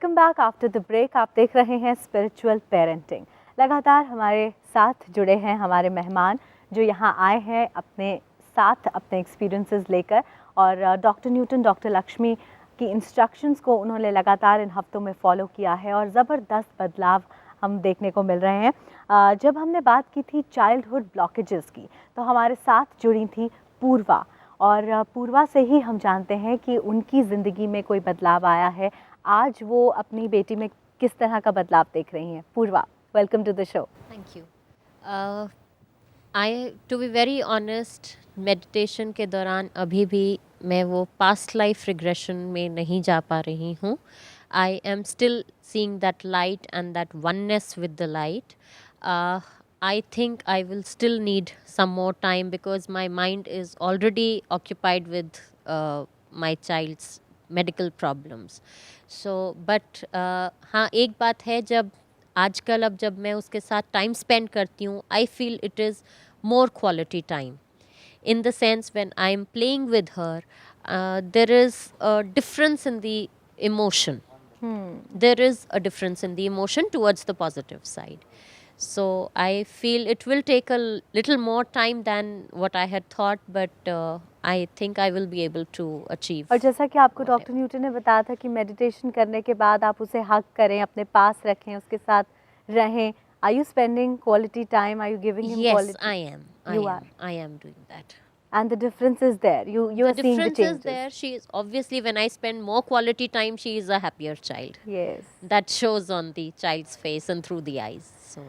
Welcome back after the break. आप देख रहे हैं स्पिरिचुअल पेरेंटिंग। लगातार हमारे साथ जुड़े हैं हमारे मेहमान जो यहाँ आए हैं अपने साथ अपने एक्सपीरियंसेस लेकर, और डॉक्टर न्यूटन, डॉक्टर लक्ष्मी की इंस्ट्रक्शंस को उन्होंने लगातार इन हफ्तों में फॉलो किया है और ज़बरदस्त बदलाव हम देखने को मिल रहे हैं। जब हमने बात की थी चाइल्डहुड ब्लॉकेजेस की, तो हमारे साथ जुड़ी थी पूर्वा, और पूर्वा से ही हम जानते हैं कि उनकी ज़िंदगी में कोई बदलाव आया है। आज वो अपनी बेटी में किस तरह का बदलाव देख रही हैं। Purva, welcome to the show. Thank you. I to be very honest, meditation के दौरान अभी भी मैं वो पास्ट लाइफ रिग्रेशन में नहीं जा पा रही हूँ. I am still seeing that light and that oneness with the light. I think I will still need some more time because my mind is already occupied with my child's medical problems. So, but हाँ, एक बात है, जब आजकल अब जब मैं उसके साथ टाइम स्पेंड करती हूँ, I feel it is more quality time. In the sense, when I am playing with her, there is a difference in the emotion. There is a difference in the emotion towards the positive side. So I feel it will take a little more time than what I had thought, but I think I will be able to achieve. और जैसा कि आपको doctor Newton ने बताया था कि meditation करने के बाद आप उसे हग करें, अपने पास रखें, उसके साथ रहें. Are you spending quality time? Are you giving him Yes, quality? I am. I am doing that. And the difference is there. You are The seeing the difference is changes. there. She is obviously, when I spend more quality time, she is a happier child. Yes. That shows on the child's face and through the eyes. So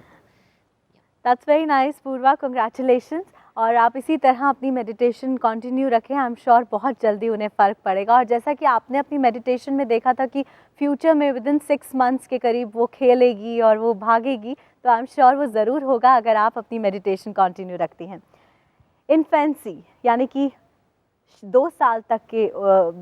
That's very nice, Purva. Congratulations. और आप इसी तरह अपनी meditation continue रखें. I am sure बहुत जल्दी उन्हें फ़र्क पड़ेगा. और जैसा कि आपने अपनी मेडिटेशन में देखा था कि फ्यूचर में विद इन 6 मंथ्स के करीब वो खेलेगी और वो भागेगी, तो आई एम श्योर वो ज़रूर होगा अगर आप अपनी मेडिटेशन कंटिन्यू रखती हैं. इन्फेंसी यानी कि 2 साल तक के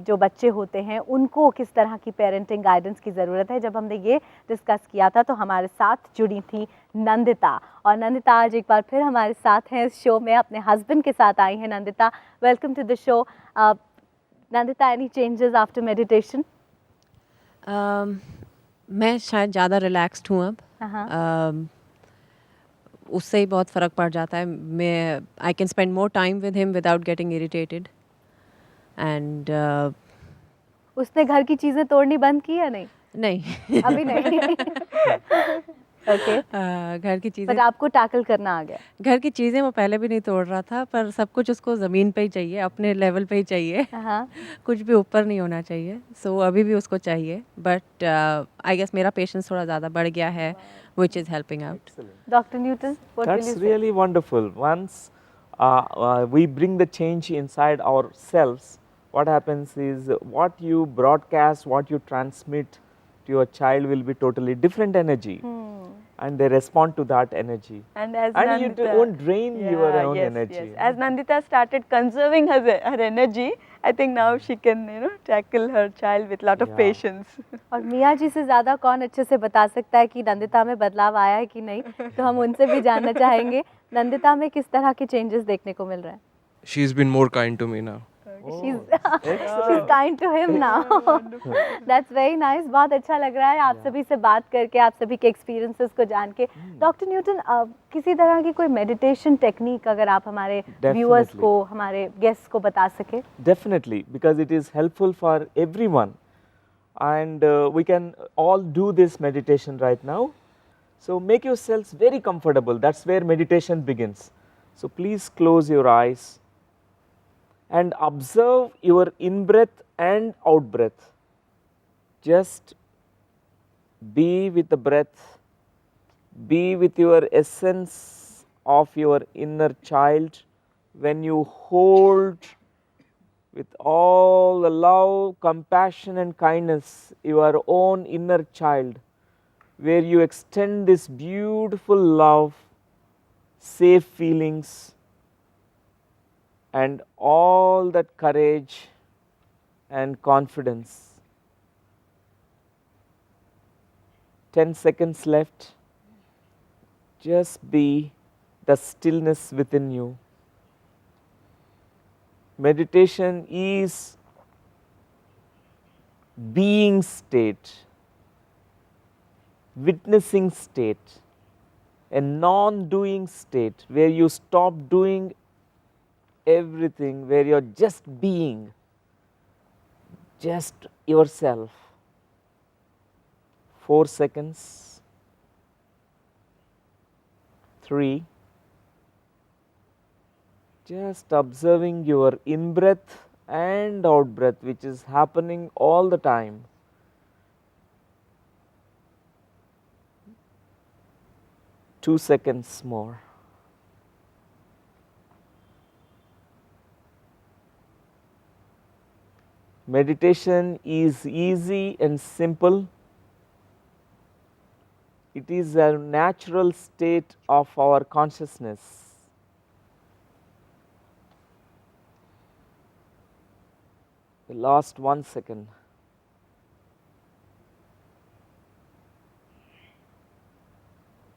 जो बच्चे होते हैं उनको किस तरह की पेरेंटिंग गाइडेंस की ज़रूरत है, जब हमने ये डिस्कस किया था तो हमारे साथ जुड़ी थी नंदिता. और नंदिता आज एक बार फिर हमारे साथ हैं इस शो में, अपने हस्बैंड के साथ आई हैं. Nandita, welcome to the show. Nandita, any changes after meditation? मैं शायद ज़्यादा रिलैक्स्ड हूँ अब. उससे ही बहुत फ़र्क पड़ जाता है. मैं I can spend more time with him without getting irritated. And उसने घर की चीज़ें तोड़नी बंद की या नहीं? नहीं. अभी नहीं. ओके. घर की चीज़ें, बट आपको टैकल करना आ गया. घर की चीज़ें वो पहले भी नहीं तोड़ रहा था, पर सब कुछ उसको ज़मीन पे ही चाहिए, अपने लेवल पे ही चाहिए. कुछ भी ऊपर नहीं होना चाहिए. सो अभी भी उसको चाहिए, बट आई गेस मेरा पेशेंस थोड़ा ज़्यादा बढ़ गया है, which is helping out. Dr. Newton, what will you That's say? really wonderful. Once we bring the change inside ourselves, what happens is what you broadcast, what you transmit to your child will be totally different energy. And they respond to that energy. And as And Nandita, you won't drain your own yes, energy. Yes. As Nandita started conserving her energy, I think now she can, tackle her child with lot of Yeah. patience. और मियाँ जी से ज़्यादा कौन अच्छे से बता सकता है कि नंदिता में बदलाव आया है कि नहीं, तो हम उनसे भी जानना चाहेंगे. नंदिता में किस तरह के चेंजेस देखने को मिल रहे हैं? She's been more kind to me now. She's kind to him now. That's very nice. बहुत अच्छा लग रहा है आप सभी से बात करके, आप सभी के एक्सपीरियंसेस को जान के. डॉक्टर न्यूटन, किसी तरह की कोई मेडिटेशन टेक्निक अगर आप हमारे व्यूअर्स को, हमारे गेस्ट्स को बता सके? Definitely, because it is helpful for everyone. And we can all do this meditation right now. So make yourselves very comfortable. That's where meditation begins. So please close your eyes and observe your in-breath and out-breath. Just be with the breath, be with your essence of your inner child when you hold with all the love, compassion and kindness your own inner child, where you extend this beautiful love, safe feelings and all that courage and confidence. 10 seconds left. Just be the stillness within you. Meditation is being state. witnessing state, a non-doing state where you stop doing everything, where you're just being, just yourself. 4 seconds, 3, just observing your in-breath and out-breath, which is happening all the time. Two seconds more. Meditation is easy and simple. It is a natural state of our consciousness. The last 1 second.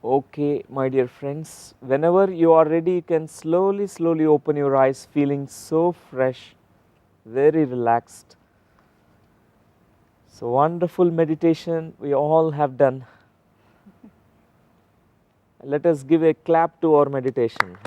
Okay, my dear friends, whenever you are ready, you can slowly open your eyes, feeling so fresh, very relaxed. So wonderful meditation we all have done. Let us give a clap to our meditation.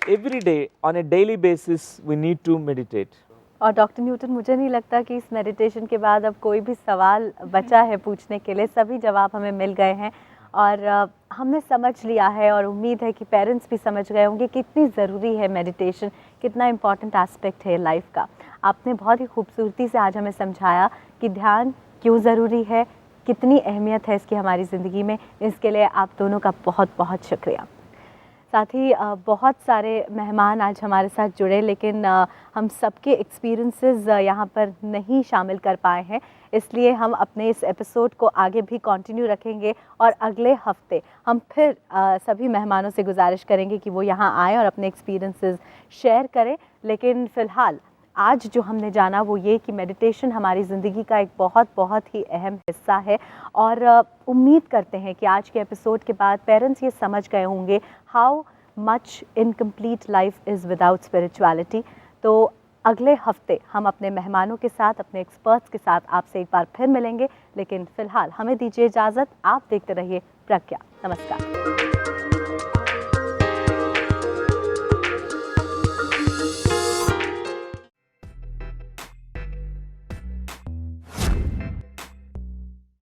Every day, on a daily basis, we need to meditate. और doctor Newton, मुझे नहीं लगता कि इस meditation के बाद अब कोई भी सवाल बचा है पूछने के लिए, सभी जवाब हमें मिल गए हैं और हमने समझ लिया है और उम्मीद है कि पेरेंट्स भी समझ गए होंगे कितनी ज़रूरी है मेडिटेशन, कितना इम्पॉर्टेंट एस्पेक्ट है लाइफ का। आपने बहुत ही खूबसूरती से आज हमें समझाया कि ध्यान क्यों ज़रूरी है, कितनी अहमियत है इसकी हमारी ज़िंदगी में। इसके लिए आप दोनों का बहुत बहुत शुक्रिया। साथ ही बहुत सारे मेहमान आज हमारे साथ जुड़े, लेकिन हम सबके एक्सपीरियंसेस यहाँ पर नहीं शामिल कर पाए हैं, इसलिए हम अपने इस एपिसोड को आगे भी कंटिन्यू रखेंगे और अगले हफ्ते हम फिर सभी मेहमानों से गुजारिश करेंगे कि वो यहाँ आएँ और अपने एक्सपीरियंसेस शेयर करें। लेकिन फ़िलहाल आज जो हमने जाना वो ये कि मेडिटेशन हमारी ज़िंदगी का एक बहुत ही अहम हिस्सा है और उम्मीद करते हैं कि आज के एपिसोड के बाद पेरेंट्स ये समझ गए होंगे how much incomplete life is without spirituality. तो अगले हफ्ते हम अपने मेहमानों के साथ, अपने एक्सपर्ट्स के साथ आपसे एक बार फिर मिलेंगे, लेकिन फ़िलहाल हमें दीजिए इजाज़त। आप देखते रहिए प्रज्ञा। नमस्कार।